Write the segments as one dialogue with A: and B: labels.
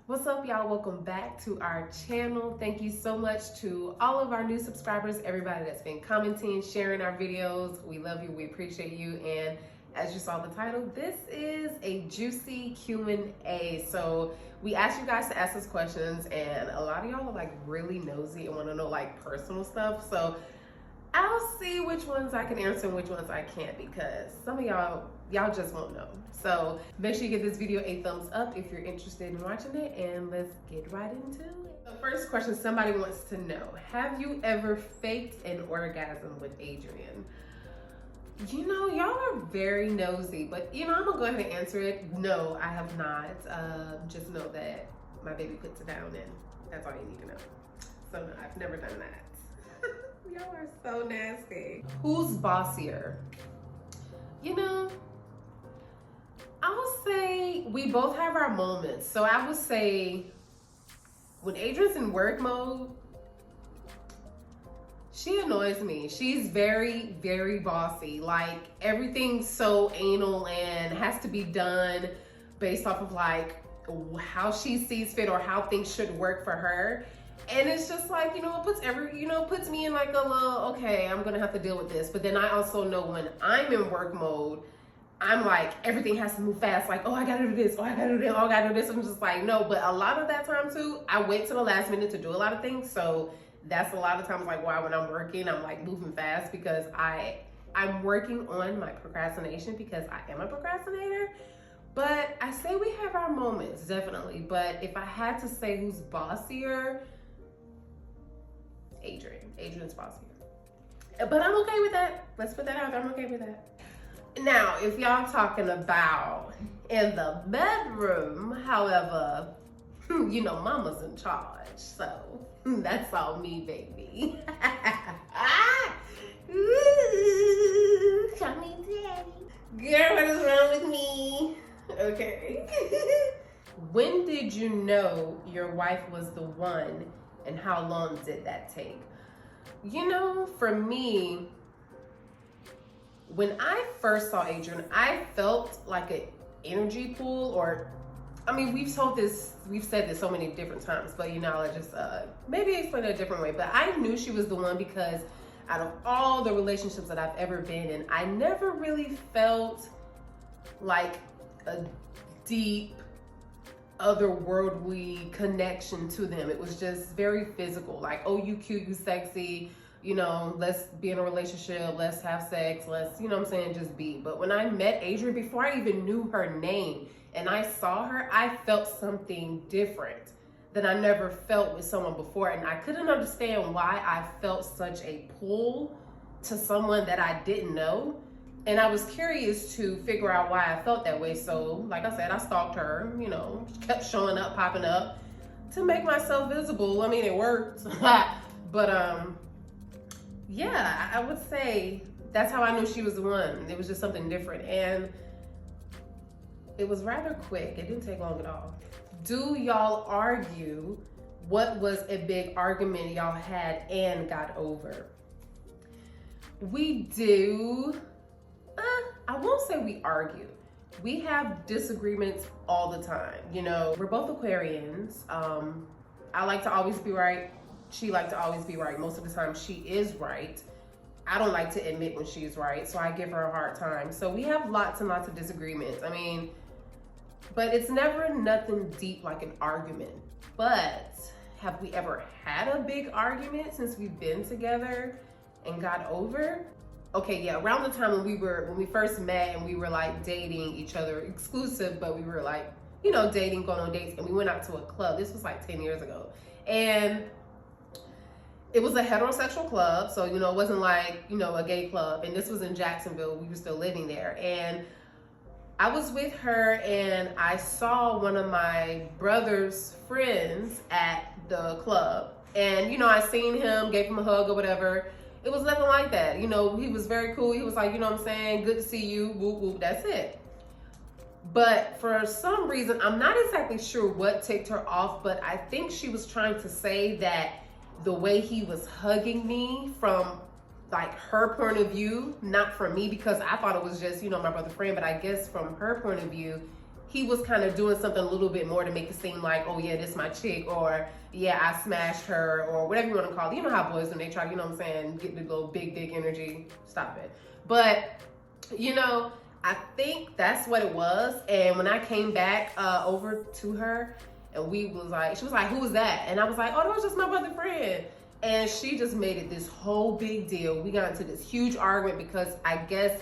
A: What's up, y'all? Welcome back to our channel. Thank you so much to all of our new subscribers, everybody that's been commenting, sharing our videos. We love you, we appreciate you, and as you saw the title, this is a juicy Q&A. So we asked you guys to ask us questions, and a lot of y'all are like really nosy and want to know like personal stuff. So I'll see which ones I can answer and which ones I can't, because some of y'all just won't know. So make sure you give this video a thumbs up if you're interested in watching it, and let's get right into it. The first question somebody wants to know: have you ever faked an orgasm with Adrian? You know, y'all are very nosy, but you know, I'm gonna go ahead and answer it. No, I have not. Just know that my baby puts it down, and that's all you need to know. So no, I've never done that. Y'all are so nasty. Who's bossier? You know, I would say we both have our moments. So I would say when Adrian's in work mode, she annoys me. She's very, very bossy. Like, everything's so anal and has to be done based off of like how she sees fit or how things should work for her. And it's just like, you know, it puts me in like a little, okay, I'm gonna have to deal with this. But then I also know when I'm in work mode, I'm like, everything has to move fast. Like, oh, I gotta do this, oh, I gotta do this, oh, I gotta do this. I'm just like, no. But a lot of that time too, I wait to the last minute to do a lot of things. So that's a lot of times like why when I'm working, I'm like moving fast, because I'm working on my procrastination, because I am a procrastinator. But I say we have our moments, definitely. But if I had to say who's bossier, Adrian's bossier. But I'm okay with that. Let's put that out there. I'm okay with that. Now, if y'all talking about in the bedroom, however, you know, mama's in charge. So that's all me, baby. Ooh, call me daddy. Girl, what is wrong with me? Okay. When did you know your wife was the one, and how long did that take? You know, for me, when I first saw Adrian, I felt like an energy pool, or, I mean, we've said this so many different times, but you know, I just maybe explain it a different way. But I knew she was the one because out of all the relationships that I've ever been in, I never really felt like a deep, otherworldly connection to them. It was just very physical, like, oh, you cute, you sexy, you know, let's be in a relationship, let's have sex, let's, you know what I'm saying, just be. But when I met Adrian, before I even knew her name and I saw her, I felt something different that I never felt with someone before. And I couldn't understand why I felt such a pull to someone that I didn't know. And I was curious to figure out why I felt that way. So, like I said, I stalked her, you know, kept showing up, popping up to make myself visible. I mean, it worked. But, yeah, I would say that's how I knew she was the one. It was just something different. And it was rather quick. It didn't take long at all. Do y'all argue? What was a big argument y'all had and got over? We do. I won't say we argue. We have disagreements all the time. You know, we're both Aquarians. I like to always be right. She likes to always be right. Most of the time she is right. I don't like to admit when she's right, so I give her a hard time. So we have lots and lots of disagreements. I mean, but it's never nothing deep like an argument. But have we ever had a big argument since we've been together and got over? Okay, yeah, around the time when we first met and we were like dating each other, exclusive, but we were like, you know, dating, going on dates, and we went out to a club. This was like 10 years ago. And it was a heterosexual club, so, you know, it wasn't like, you know, a gay club. And this was in Jacksonville. We were still living there. And I was with her, and I saw one of my brother's friends at the club. And, you know, I seen him, gave him a hug or whatever. It was nothing like that. You know, he was very cool. He was like, you know what I'm saying? Good to see you. Whoop, whoop. That's it. But for some reason, I'm not exactly sure what ticked her off, but I think she was trying to say that the way he was hugging me from like her point of view, not from me, because I thought it was just, you know, my brother's friend, but I guess from her point of view, he was kind of doing something a little bit more to make it seem like, oh yeah, this is my chick, or yeah, I smashed her, or whatever you want to call it. You know how boys, when they try, you know what I'm saying, get the little big dick energy, stop it. But, you know, I think that's what it was. And when I came back over to her, and she was like, who was that? And I was like, oh, that was just my brother friend. And she just made it this whole big deal. We got into this huge argument because I guess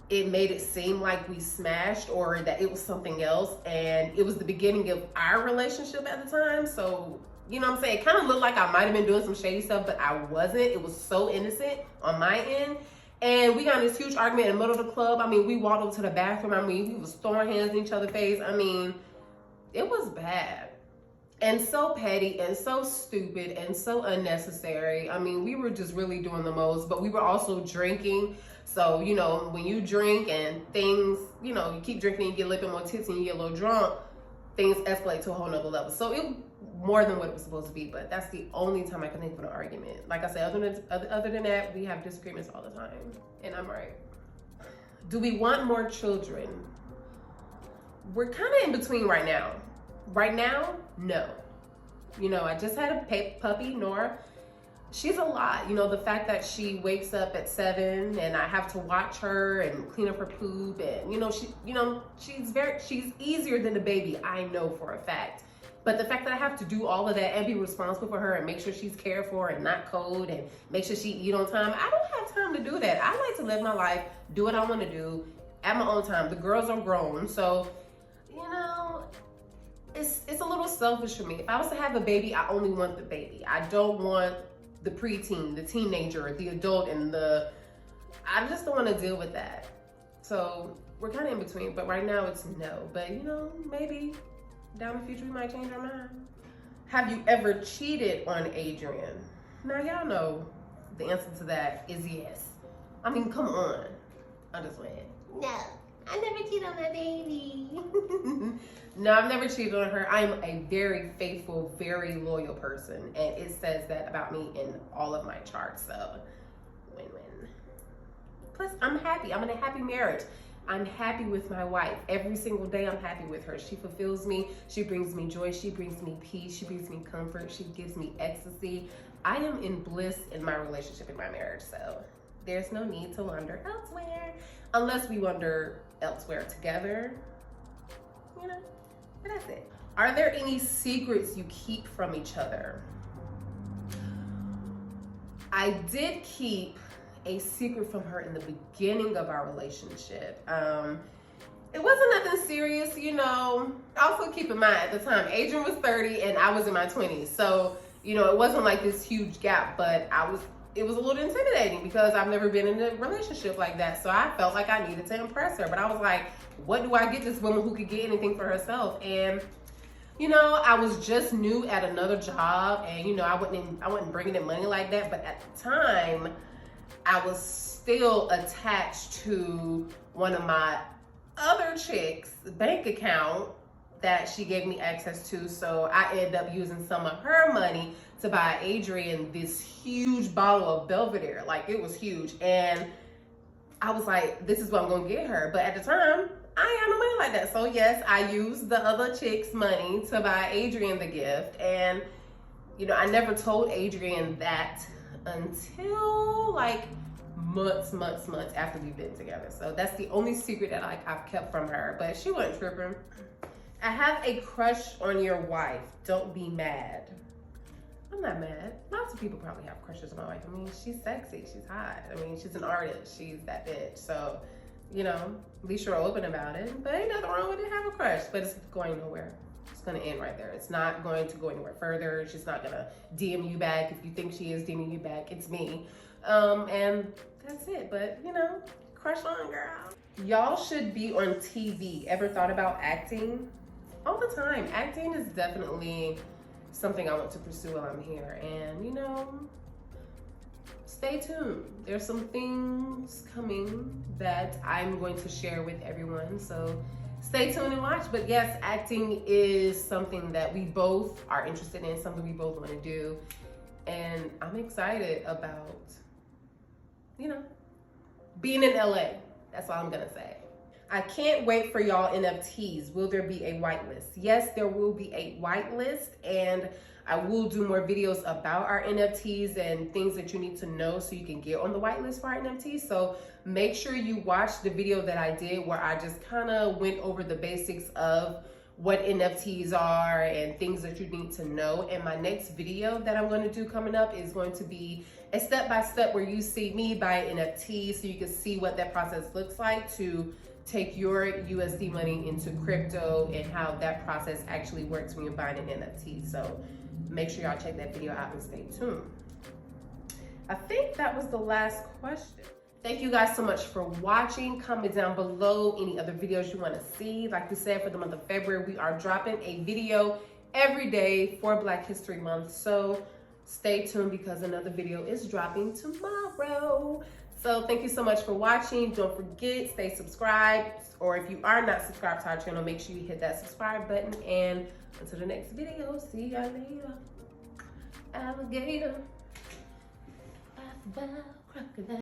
A: it made it seem like we smashed or that it was something else. And it was the beginning of our relationship at the time. So, you know what I'm saying? It kind of looked like I might have been doing some shady stuff, but I wasn't. It was so innocent on my end. And we got in this huge argument in the middle of the club. I mean, we walked over to the bathroom. I mean, we was throwing hands in each other's face. I mean, it was bad. And so petty and so stupid and so unnecessary. I mean, we were just really doing the most, but we were also drinking. So, you know, when you drink and things, you know, you keep drinking and you get a little bit more tipsy and you get a little drunk, things escalate to a whole nother level. So it was more than what it was supposed to be, but that's the only time I can think of an argument. Like I said, other than that, we have disagreements all the time, and I'm right. Do we want more children? We're kind of in between right now. Right now, no. You know, I just had a puppy, Nora. She's a lot. You know, the fact that she wakes up at 7 and I have to watch her and clean up her poop, and she's easier than the baby, I know for a fact. But the fact that I have to do all of that and be responsible for her and make sure she's cared for and not cold and make sure she eat on time, I don't have time to do that. I like to live my life, do what I want to do at my own time. The girls are grown, so, you know, it's a little selfish for me. If I was to have a baby, I only want the baby. I don't want the preteen, the teenager, the adult, and I just don't want to deal with that. So we're kind of in between, but right now it's no. But, you know, maybe down the future we might change our mind. Have you ever cheated on Adrian? Now y'all know the answer to that is yes. I mean, come on. I'm just playing. No, I never cheated on that baby. No, I've never cheated on her. I'm a very faithful, very loyal person, and it says that about me in all of my charts. So, win-win. Plus, I'm happy. I'm in a happy marriage. I'm happy with my wife. Every single day I'm happy with her. She fulfills me. She brings me joy. She brings me peace. She brings me comfort. She gives me ecstasy. I am in bliss in my relationship, in my marriage. So there's no need to wander elsewhere unless we wander elsewhere together, you know, but that's it. Are there any secrets you keep from each other? I did keep a secret from her in the beginning of our relationship. It wasn't nothing serious, you know. Also keep in mind, at the time, Adrian was 30 and I was in my 20s. So, you know, it wasn't like this huge gap, but it was a little intimidating because I've never been in a relationship like that. So I felt like I needed to impress her. But I was like, what do I get this woman who could get anything for herself? And, you know, I was just new at another job and, you know, I wasn't bringing in money like that. But at the time, I was still attached to one of my other chicks' bank account that she gave me access to. So I ended up using some of her money to buy Adrian this huge bottle of Belvedere. Like, it was huge. And I was like, this is what I'm gonna get her. But at the time, I ain't had no money like that. So yes, I used the other chick's money to buy Adrian the gift. And, you know, I never told Adrian that until like months after we've been together. So that's the only secret that I've kept from her, but she wasn't tripping. I have a crush on your wife. Don't be mad. I'm not mad. Lots of people probably have crushes on my wife. I mean, she's sexy, she's hot. I mean, she's an artist, she's that bitch. So, you know, at least you're open about it. But ain't nothing wrong with it, have a crush, but it's going nowhere. It's gonna end right there. It's not going to go anywhere further. She's not gonna DM you back. If you think she is DMing you back, it's me. And that's it. But, you know, crush on, girl. Y'all should be on TV. Ever thought about acting? All the time. Acting is definitely something I want to pursue while I'm here. And, you know, stay tuned. There's some things coming that I'm going to share with everyone. So stay tuned and watch. But yes, acting is something that we both are interested in, something we both want to do. And I'm excited about, you know, being in LA. That's all I'm gonna say. I can't wait for y'all NFTs. Will there be a whitelist? Yes, there will be a whitelist, and I will do more videos about our NFTs and things that you need to know so you can get on the whitelist for our NFTs. So make sure you watch the video that I did where I just kind of went over the basics of what NFTs are and things that you need to know. And my next video that I'm going to do coming up is going to be a step-by-step where you see me buy an NFT so you can see what that process looks like to take your USD money into crypto and how that process actually works when you're buying an NFT. So make sure y'all check that video out and stay tuned. I think that was the last question. Thank you guys so much for watching. Comment down below any other videos you want to see. Like we said, for the month of February, we are dropping a video every day for Black History Month. So stay tuned because another video is dropping tomorrow. So thank you so much for watching. Don't forget, stay subscribed. Or if you are not subscribed to our channel, make sure you hit that subscribe button. And until the next video, see you later. Alligator. Crocodile.